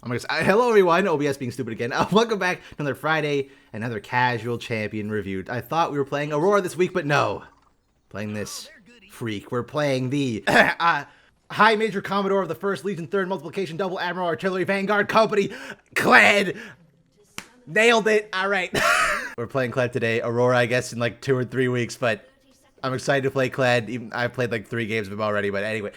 Hello everyone, OBS being stupid again. Welcome back to another Friday, another casual champion review. I thought we were playing Aurora this week, but no. Playing this freak. We're playing the High Major Commodore of the 1st Legion 3rd Multiplication Double Admiral Artillery Vanguard Company, Kled. Nailed it. All right. We're playing Kled today. Aurora, I guess, in like 2 or 3 weeks, but I'm excited to play Kled. Even I've played like 3 games of him already, but anyway.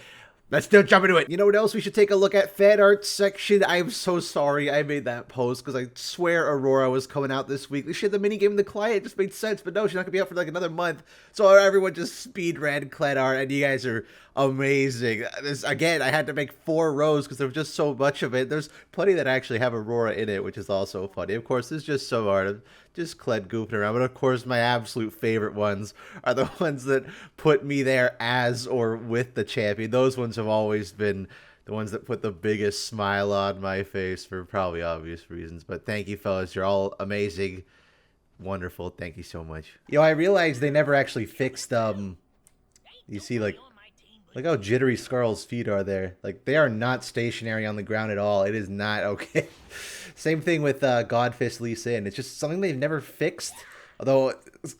Let's still jump into it. You know what else we should take a look at? Fan art section. I'm so sorry I made that post because I swear Aurora was coming out this week. They should have the minigame in the client. It just made sense, but no, she's not gonna be out for like another month. So everyone just speed ran Kled art, and you guys are amazing. This again, I had to make 4 rows because there was just so much of it. There's plenty that actually have Aurora in it, which is also funny. Of course, it's just so hard. Just Kled goofing around, but of course my absolute favorite ones are the ones that put me there as or with the champion. Those ones have always been the ones that put the biggest smile on my face for probably obvious reasons. But thank you, fellas. You're all amazing. Wonderful. Thank you so much. You know, I realized they never actually fixed, you see, like, look how jittery Skaarl's feet are there. Like, they are not stationary on the ground at all. It is not okay. Same thing with Godfist Lee Sin. It's just something they've never fixed. Although,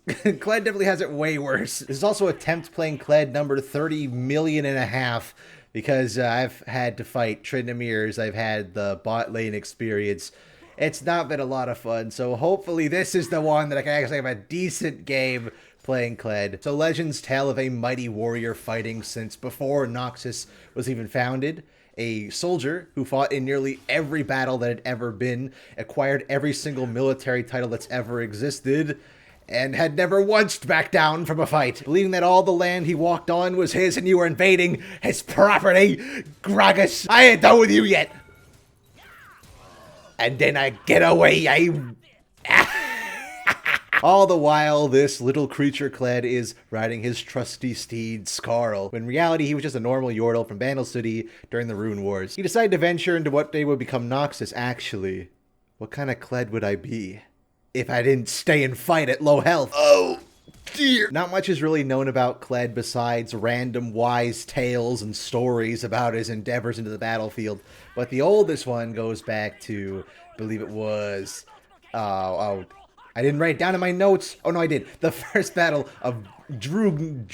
Kled definitely has it way worse. This is also attempt playing Kled number 30.5 million. Because I've had to fight Trindamirs. I've had the bot lane experience. It's not been a lot of fun. So hopefully this is the one that I can actually have a decent game playing Kled. So legends tell of a mighty warrior fighting since before Noxus was even founded. A soldier who fought in nearly every battle that had ever been, acquired every single military title that's ever existed, and had never once backed down from a fight. Believing that all the land he walked on was his and you were invading his property, Gragas, I ain't done with you yet. And then I get away, All the while, this little creature Kled is riding his trusty steed, Skaarl. When in reality, he was just a normal Yordle from Bandle City during the Rune Wars. He decided to venture into what day would become Noxus. Actually, what kind of Kled would I be if I didn't stay and fight at low health? Oh, dear. Not much is really known about Kled besides random wise tales and stories about his endeavors into the battlefield. But the oldest one goes back to, I believe it was, I didn't write it down in my notes. Oh, no, I did. The first battle of Drugn?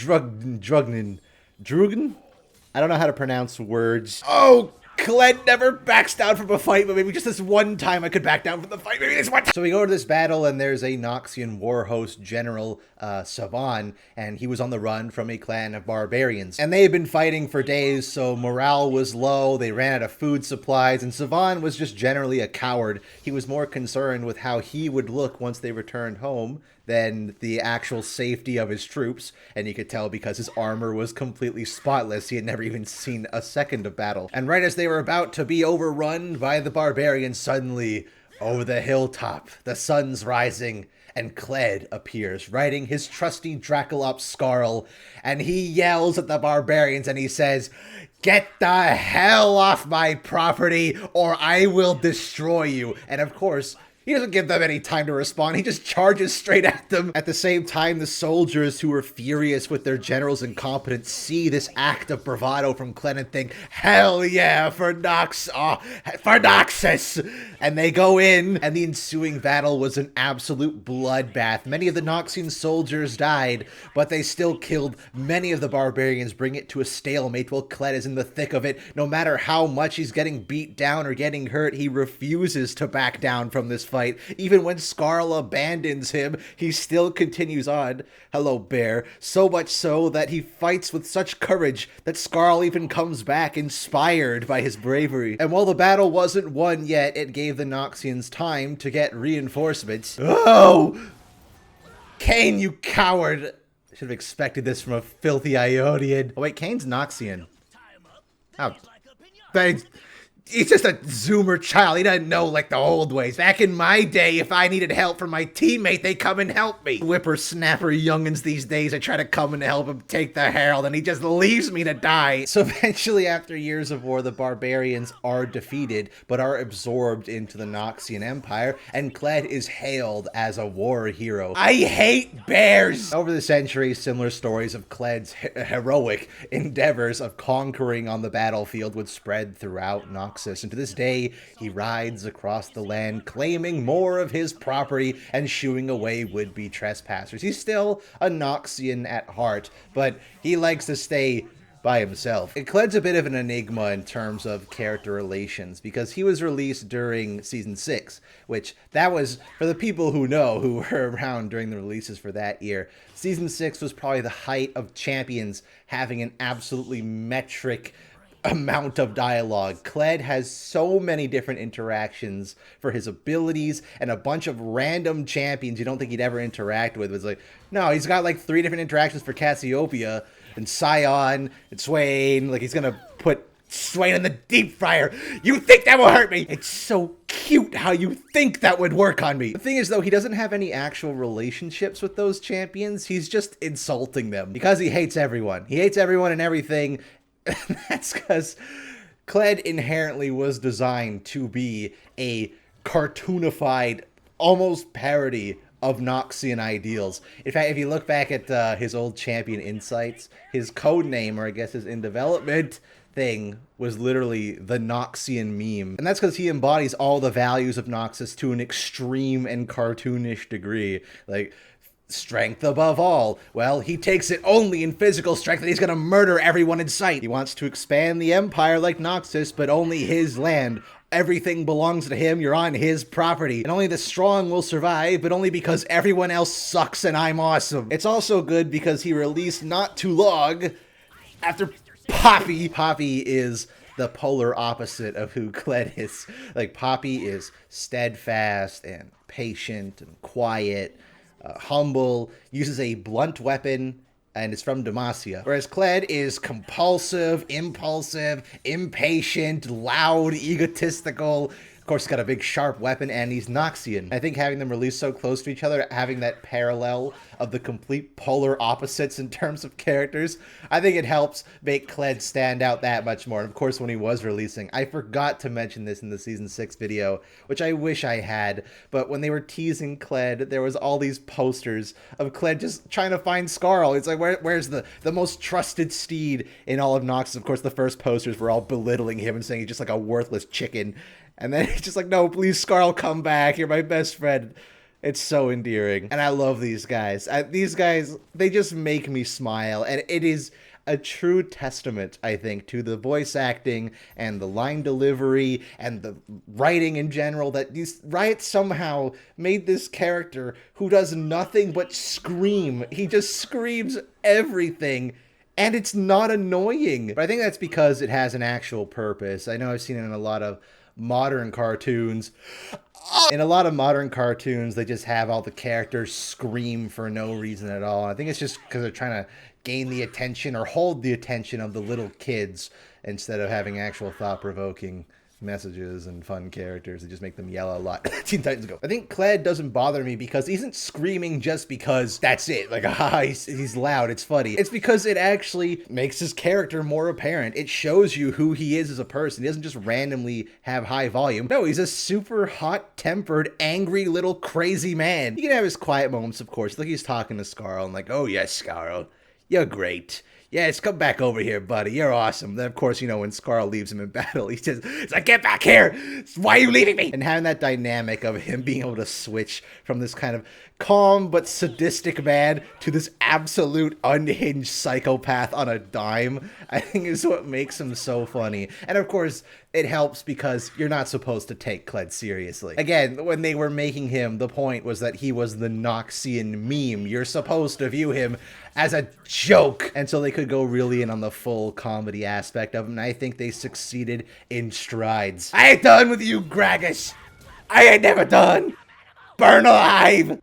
I don't know how to pronounce words. Oh, Kled never backs down from a fight, but maybe just this one time I could back down from the fight. Maybe this one time. So we go to this battle, and there's a Noxian war host general, Saban, and he was on the run from a clan of barbarians. And they had been fighting for days, so morale was low, they ran out of food supplies, and Saban was just generally a coward. He was more concerned with how he would look once they returned home than the actual safety of his troops, and you could tell because his armor was completely spotless. He had never even seen a second of battle. And right as they were about to be overrun by the barbarians, suddenly, over the hilltop, the sun's rising, and Kled appears, riding his trusty Dracolops Skaarl, and he yells at the barbarians and he says, "Get the hell off my property or I will destroy you." And of course, he doesn't give them any time to respond. He just charges straight at them. At the same time, the soldiers who are furious with their general's incompetence see this act of bravado from Kled and think, hell yeah, for Noxus. And they go in, and the ensuing battle was an absolute bloodbath. Many of the Noxian soldiers died, but they still killed many of the barbarians, bringing it to a stalemate while Kled is in the thick of it. No matter how much he's getting beat down or getting hurt, he refuses to back down from this fight. Even when Skaarl abandons him, he still continues on. Hello, bear. So much so that he fights with such courage that Skaarl even comes back inspired by his bravery. And while the battle wasn't won yet, it gave the Noxians time to get reinforcements. Oh! Kayn, you coward! Should have expected this from a filthy Ionian. Oh wait, Kayn's Noxian. Oh, thanks. He's just a Zoomer child. He doesn't know like the old ways. Back in my day, if I needed help from my teammate, they come and help me. Whippersnapper youngins these days, I try to come and help him take the herald, and he just leaves me to die. So eventually, after years of war, the barbarians are defeated, but are absorbed into the Noxian Empire, and Kled is hailed as a war hero. I hate bears! Over the centuries, similar stories of Kled's heroic endeavors of conquering on the battlefield would spread throughout Noxus. Noxus, and to this day, he rides across the land claiming more of his property and shooing away would-be trespassers. He's still a Noxian at heart, but he likes to stay by himself. Kled's a bit of an enigma in terms of character relations, because he was released during Season 6, which that was, for the people who know, who were around during the releases for that year, Season 6 was probably the height of champions having an absolutely metric amount of dialogue. Kled has so many different interactions for his abilities, and a bunch of random champions you don't think he'd ever interact with. It's like, no, he's got like 3 different interactions for Cassiopeia, and Scion, and Swain. Like, he's gonna put Swain in the deep fryer. You think that will hurt me? It's so cute how you think that would work on me. The thing is, though, he doesn't have any actual relationships with those champions. He's just insulting them because he hates everyone. He hates everyone and everything. And that's because Kled inherently was designed to be a cartoonified, almost parody of Noxian ideals. In fact, if you look back at his old champion insights, his code name, or I guess his in development thing, was literally the Noxian meme. And that's because he embodies all the values of Noxus to an extreme and cartoonish degree. Like, strength above all. Well, he takes it only in physical strength, and he's gonna murder everyone in sight. He wants to expand the empire like Noxus, but only his land. Everything belongs to him, you're on his property. And only the strong will survive, but only because everyone else sucks and I'm awesome. It's also good because he released not too long after Poppy. Poppy is the polar opposite of who Kled is. Like, Poppy is steadfast and patient and quiet, humble, uses a blunt weapon, and is from Demacia. Whereas Kled is compulsive, impulsive, impatient, loud, egotistical. Of course, he's got a big sharp weapon, and he's Noxian. I think having them released so close to each other, having that parallel of the complete polar opposites in terms of characters, I think it helps make Kled stand out that much more. And of course, when he was releasing, I forgot to mention this in the Season 6 video, which I wish I had, but when they were teasing Kled, there was all these posters of Kled just trying to find Skaarl. It's like, where's the most trusted steed in all of Noxus? Of course, the first posters were all belittling him and saying he's just like a worthless chicken. And then he's just like, no, please, Skaarl, come back. You're my best friend. It's so endearing. And I love these guys. These guys, they just make me smile. And it is a true testament, I think, to the voice acting and the line delivery and the writing in general, that these Riot somehow made this character who does nothing but scream. He just screams everything. And it's not annoying. But I think that's because it has an actual purpose. I know I've seen it in a lot of modern cartoons. In a lot of modern cartoons, they just have all the characters scream for no reason at all. I think it's just because they're trying to gain the attention or hold the attention of the little kids instead of having actual thought-provoking messages and fun characters that just make them yell a lot. Teen Titans Go. I think Kled doesn't bother me because he isn't screaming just because that's it. Like, he's loud, it's funny. It's because it actually makes his character more apparent. It shows you who he is as a person. He doesn't just randomly have high volume. No, he's a super hot-tempered, angry little crazy man. He can have his quiet moments, of course. Like, he's talking to Skaarl and like, oh yes, Skaarl, you're great. Yes, come back over here, buddy. You're awesome. Then, of course, you know, when Skaarl leaves him in battle, he says, it's like, get back here! Why are you leaving me? And having that dynamic of him being able to switch from this kind of calm but sadistic man to this absolute unhinged psychopath on a dime, I think is what makes him so funny. And, of course, it helps because you're not supposed to take Kled seriously. Again, when they were making him, the point was that he was the Noxian meme. You're supposed to view him as a joke. And so they could go really in on the full comedy aspect of him, and I think they succeeded in strides. I ain't done with you, Gragas. I ain't never done. Burn alive.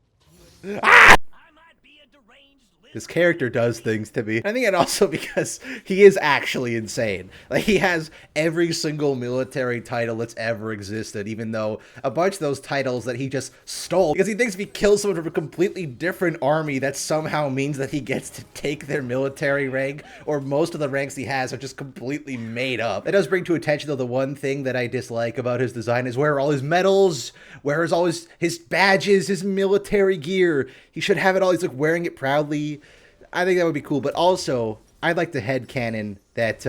Ah! His character does things to me. I think it also because he is actually insane. Like, he has every single military title that's ever existed, even though a bunch of those titles that he just stole, because he thinks if he kills someone from a completely different army, that somehow means that he gets to take their military rank, or most of the ranks he has are just completely made up. That does bring to attention, though, the one thing that I dislike about his design is where are all his medals, where is all his badges, his military gear. He should have it all. He's like wearing it proudly. I think that would be cool, but also, I'd like the headcanon that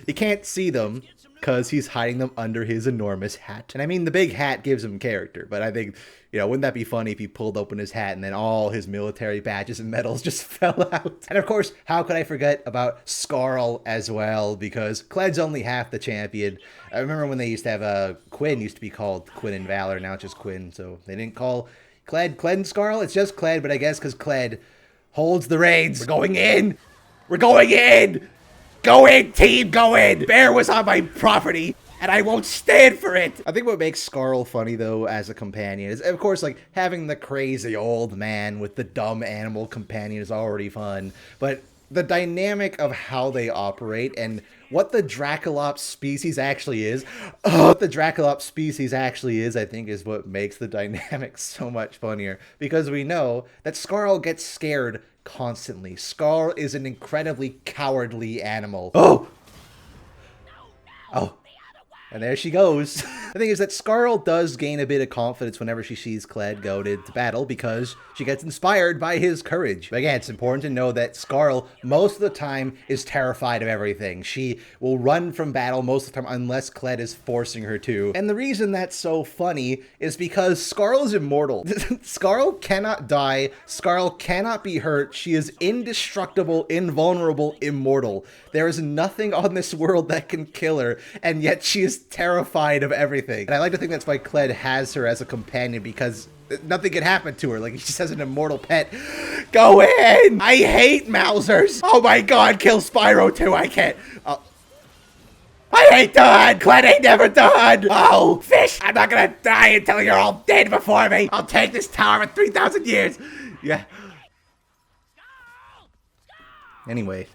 you can't see them, because he's hiding them under his enormous hat. And I mean, the big hat gives him character, but I think, wouldn't that be funny if he pulled open his hat and then all his military badges and medals just fell out? And of course, how could I forget about Skaarl as well, because Kled's only half the champion. I remember when they used to have Quinn used to be called Quinn and Valor, now it's just Quinn, so they didn't call Kled and Skaarl, it's just Kled, but I guess because Kled holds the reins. We're going in! We're going in! Go in, team, go in! Bear was on my property, and I won't stand for it! I think what makes Skaarl funny, though, as a companion is, of course, like, having the crazy old man with the dumb animal companion is already fun, but the dynamic of how they operate and what the Dracolops species actually is, I think, is what makes the dynamic so much funnier, because we know that Skaarl gets scared constantly. Skaarl is an incredibly cowardly animal. Oh! And there she goes. The thing is that Skaarl does gain a bit of confidence whenever she sees Kled go to battle because she gets inspired by his courage. But again, it's important to know that Skaarl, most of the time, is terrified of everything. She will run from battle most of the time unless Kled is forcing her to. And the reason that's so funny is because Skaarl is immortal. Skaarl cannot die. Skaarl cannot be hurt. She is indestructible, invulnerable, immortal. There is nothing on this world that can kill her, and yet she is terrified of everything. And I like to think that's why Kled has her as a companion, because nothing can happen to her. Like, she just has an immortal pet. Go in! I hate Mousers! Oh my god, kill Spyro too, I can't. I ain't done! Kled ain't never done! Oh, fish! I'm not gonna die until you're all dead before me! I'll take this tower for 3,000 years! Yeah. Anyway,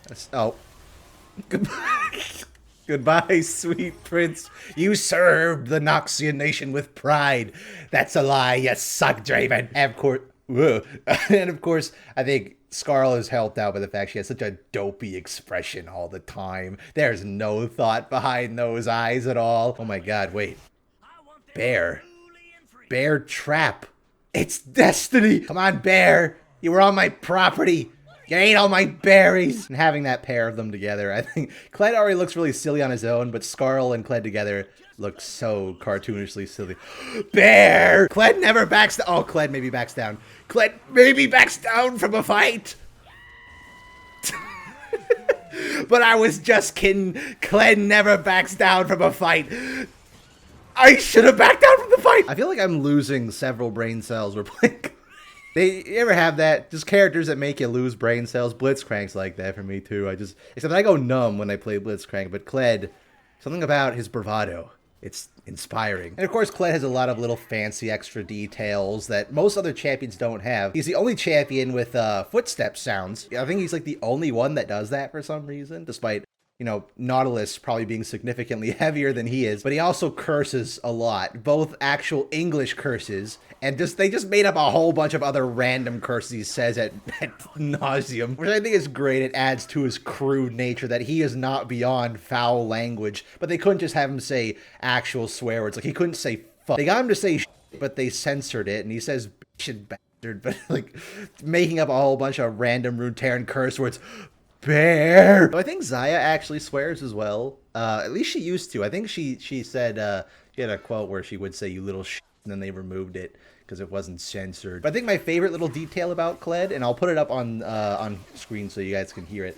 Goodbye. Goodbye, sweet prince. You served the Noxian nation with pride. That's a lie, you suck, Draven. And of course, I think Skaarl is helped out by the fact she has such a dopey expression all the time. There's no thought behind those eyes at all. Oh my god, wait. Bear. Bear trap. It's destiny. Come on, Bear. You were on my property. You ate all my berries! And having that pair of them together, I think Kled already looks really silly on his own, but Skaarl and Kled together look so cartoonishly silly. Bear! Kled never backs down. Oh, Kled maybe backs down. Kled maybe backs down from a fight! But I was just kidding. Kled never backs down from a fight. I should have backed down from the fight! I feel like I'm losing several brain cells. We're playing... You ever have that? Just characters that make you lose brain cells. Blitzcrank's like that for me too. Except I go numb when I play Blitzcrank, but Kled, something about his bravado. It's inspiring. And of course, Kled has a lot of little fancy extra details that most other champions don't have. He's the only champion with footstep sounds. I think he's like the only one that does that for some reason, despite, Nautilus probably being significantly heavier than he is, but he also curses a lot, both actual English curses, and they just made up a whole bunch of other random curses he says at nauseum, which I think is great. It adds to his crude nature that he is not beyond foul language, but they couldn't just have him say actual swear words. Like, he couldn't say fuck. They got him to say shit, but they censored it, and he says bitch and bastard, but like, making up a whole bunch of random Runeterran curse words. Bear! So I think Xayah actually swears as well. At least she used to. I think she said, she had a quote where she would say, you little shit, and then they removed it because it wasn't censored. But I think my favorite little detail about Kled, and I'll put it up on screen so you guys can hear it,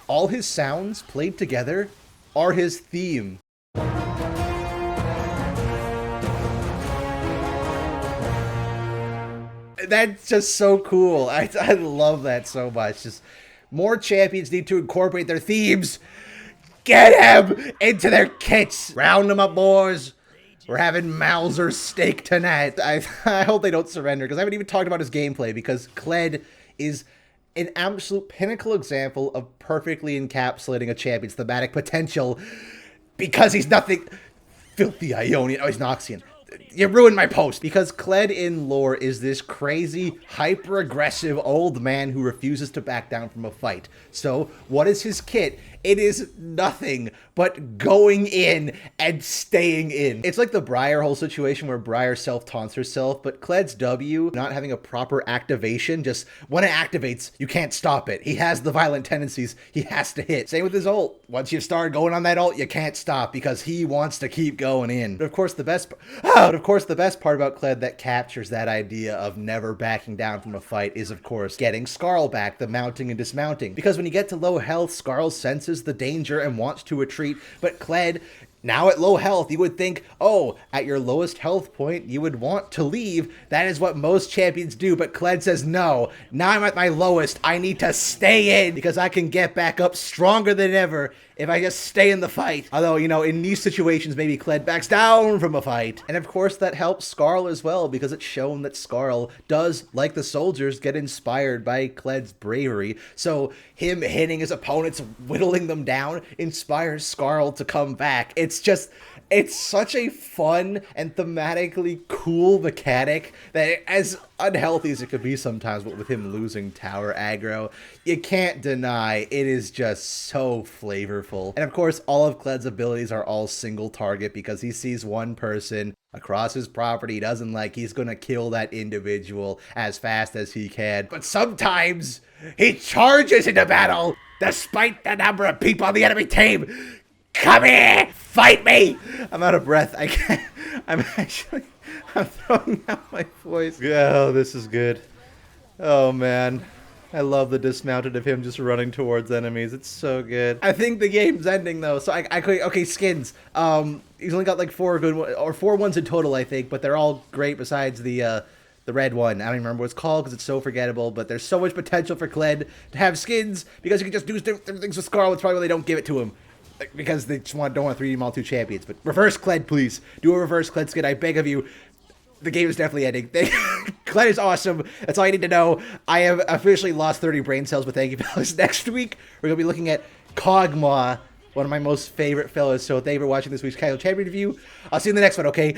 all his sounds played together are his theme. That's just so cool. I love that so much. Just more champions need to incorporate their themes. Get him into their kits. Round them up, boys. We're having Mauser steak tonight. I hope they don't surrender, because I haven't even talked about his gameplay, because Kled is an absolute pinnacle example of perfectly encapsulating a champion's thematic potential, because he's nothing... Filthy Ionian. Oh, he's Noxian. You ruined my post. Because Kled in lore is this crazy, hyper-aggressive old man who refuses to back down from a fight. So, what is his kit? It is nothing but going in and staying in. It's like the Briar whole situation where Briar self-taunts herself, but Kled's W, not having a proper activation, just when it activates, you can't stop it. He has the violent tendencies, he has to hit. Same with his ult. Once you start going on that ult, you can't stop because he wants to keep going in. But of course, the best part about Kled that captures that idea of never backing down from a fight is, of course, getting Skaarl back, the mounting and dismounting. Because when you get to low health, Skaarl senses the danger and wants to retreat, but Kled, now at low health, you would think, oh, at your lowest health point, you would want to leave. That is what most champions do, but Kled says, no, now I'm at my lowest. I need to stay in because I can get back up stronger than ever if I just stay in the fight. Although, you know, in these situations, maybe Kled backs down from a fight. And of course, that helps Skaarl as well because it's shown that Skaarl does, like the soldiers, get inspired by Kled's bravery. So him hitting his opponents, whittling them down, inspires Skaarl to come back. It's such a fun and thematically cool mechanic that, as unhealthy as it could be sometimes, but with him losing tower aggro, you can't deny it is just so flavorful. And of course, all of Kled's abilities are all single target because he sees one person across his property he doesn't like. He's gonna kill that individual as fast as he can. But sometimes he charges into battle despite the number of people on the enemy team. Come here! Fight me! I'm out of breath. I can't. I'm throwing out my voice. Oh, this is good. Oh, man. I love the dismounted of him just running towards enemies. It's so good. I think the game's ending, though. So okay, skins. He's only got like 4 ones in total, I think. But they're all great besides the red one. I don't even remember what it's called because it's so forgettable, but there's so much potential for Kled to have skins because you can just do different things with Skaarl. It's probably why they don't give it to him. Because they just don't want 3D Mall 2 champions. But reverse Kled, please. Do a reverse Kled skin, I beg of you. The game is definitely ending. Kled is awesome. That's all you need to know. I have officially lost 30 brain cells, but thank you, fellas. Next week, we're going to be looking at Kog'Maw, one of my most favorite fellas. So thank you for watching this week's Casual Champion review. I'll see you in the next one, okay?